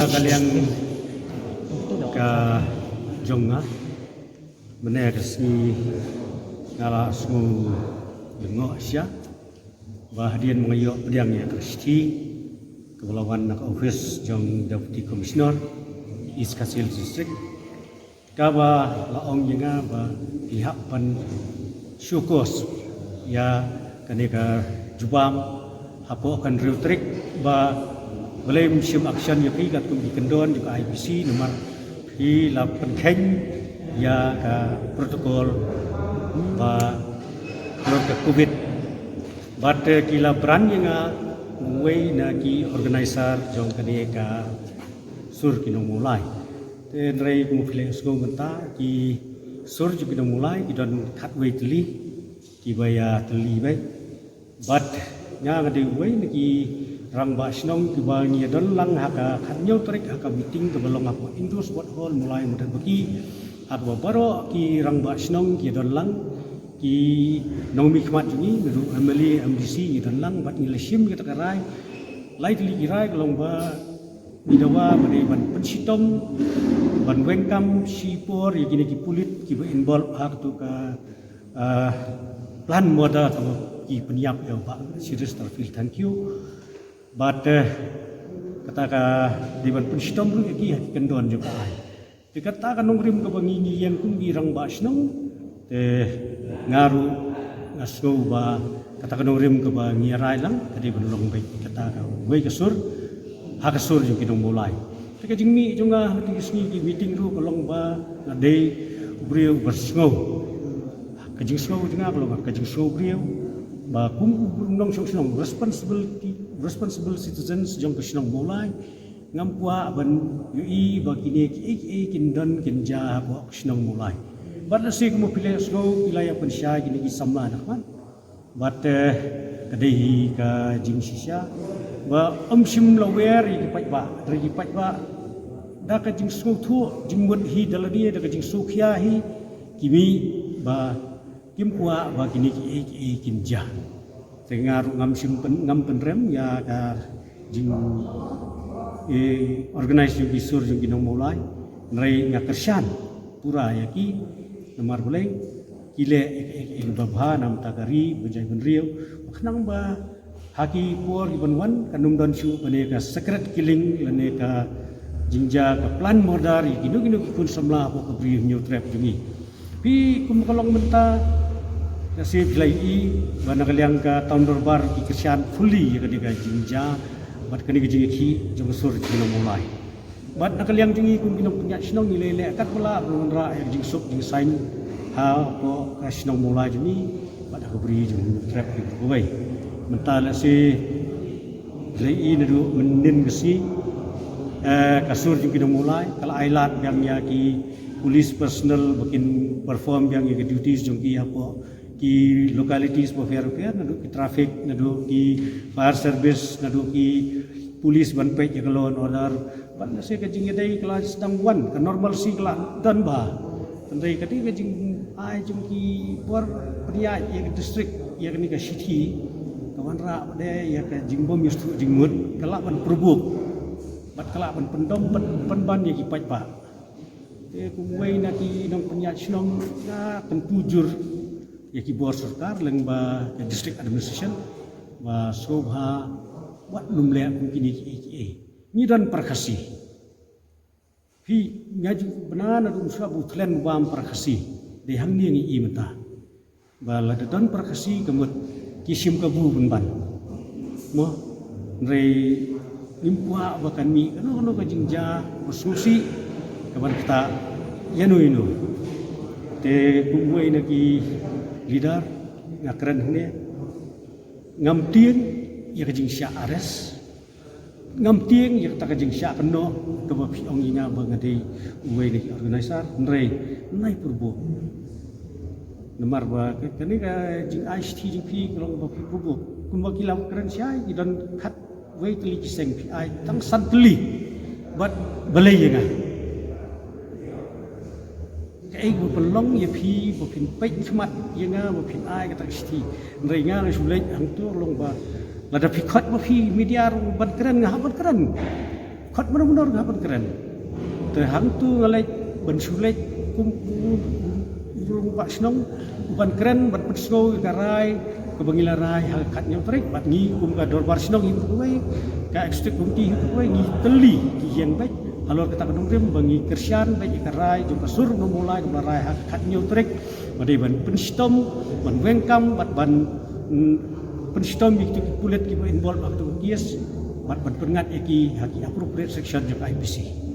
Kalian ka jonga benar resmi ngala semua dengo Asia bahdian mengayok pedang ya Kristi kepulauan nak office jong deputy commissioner East Kasil district kaba laong jenga ba pihak pan syukos ya kaneka jubam hapo kan riutrik ba boleh musim action yang kat kum dikendon juga IPC nomor di lapan keng ya ka protokol ba ke COVID but kila brand yang way na ki organizer jong kani ka sur kinong mulai ten ray kum file sko menta ki sur ju kinong mulai ki don kat way teli ki baya teli bai but nya ngadi way na ki rang ba snong ki ba ngi don lang haka khanyo trik haka meeting ke belong apa indus buat hall mulai mudah bagi hak ba baro ki rang ba snong ki don lang ki nong mi khmat ni meru ameli MDC ki don lang bat ngi lesim ki takarai lightly kirai kelong ba bidawa bani ban pensitom ban wengkam sipor ya kini ki pulit ki ba involve hak tu ka plan moda ki peniap ya ba serius terfil thank you but kata diban pensitom ru ki kendon juga ai dikatakan nongrim ke bangingi yang kunggi rang basnong ngaru ngasgo ba katakan nongrim ke bangi rai lang tadi benolong baik katakan we kesur ha kesur ju kinong mulai tika jingmi junga hati sni ki meeting ru kolong ba ngade brio bersngo kajing sngo junga kolong kajing sngo brio ba kum nong song responsible citizens jong kesinong mulai ngampua ban UI bakini ki kindon kinja bo kesinong mulai bat si kumo pile sgo pilaya pensya gini ki samla nakman bat kadai ka jing sisya ba sim lawer yi pat ba regi pat ba da ka jing sgo thu jing mut hi daladi da ka jing sukhya hi kimi ba kimkua bakini ki kinja tengar ngam penrem ya ka jing organize yung isur yung ginong mulai nrai nga kersyan pura ya ki nomor boleh kile ing babha nam tagari bejai benriu maknang ba haki por ibon wan kanum don shu bane ka secret killing lane ka jingja ka plan modar ginu kun samla ko ka bri new trap jungi pi kum kolong menta kasi pilai bana kaliang ka tahun dorbar ki kersian fully ya kadiga jingja bat kani gejing ki jong sur kino mulai bat nakaliang jingi kun kino punya sinong nilele kat pula menra yang jing sup jing sign ha ko sinong mulai jini bat ko beri jong trap ki bai mentala si lei nadu menin gesi kasur jing kino mulai kala ailat yang ya ki police personal bikin perform yang ki duties jong ki apa ki localities po fair nadu ki traffic nadu ki fire service nadu ki police ban pek ya law and order ban se ka jing dai kelas sedang wan ka normal si kala dan ba tandai kati ka jing ai jing ki por priya ya district ya ni ka city kawan ra de ya ka jing bom yustu jing mut kala ban perbuk bat kala ban pendom ban ya ki pat ba kumway na ki nong penyat sinong na tempujur ya ki bor sarkar leng ba district administration ba sobha wat lumle kini ki ni dan perkasi hi ngaji banana dum sabu tlen bam perkasi de hang ni ngi imta ba la dan perkasi kemut kisim kabu ban mo rei limpua bakan mi kano ka jingja susi kaban kita yanu inu te kumway na ki leader nga keren hune ngam tieng ya kajing sya ares ngam tieng ya ta kajing sya keno to ba pi ong inga ba ngade uwe ni organizer nrei nai purbo nomor ba kani ka jing ICT jing pi kolong ba pi purbo kun ba kilam keren sya i don khat we tli kiseng pi ai tang santli bat balai nga ai bu pelong ya pi bu pin pek khmat ya nga bu pin ai ka tak sti nrei nga le sulej hang tu long ba lada pi khat bu pi media ru ban keren nga ban keren khot benar-benar gapan keren. Terhang tu ngalai bensulek kumpu pak senong ban keren ban pesno karai kebangila rai hakatnya trek bat ngi kum ka dor bar senong itu kuai ka ekstrik kumti itu kuai ngi teli ki yang baik halor kita kadung rem bangi kersian baik karai jumpa sur memulai ke rai hakatnya trek badai ban penstom ban wengkam bat ban penstom itu kulit ki involve waktu kies bat ban pengat eki haki appropriate section jaka IPC.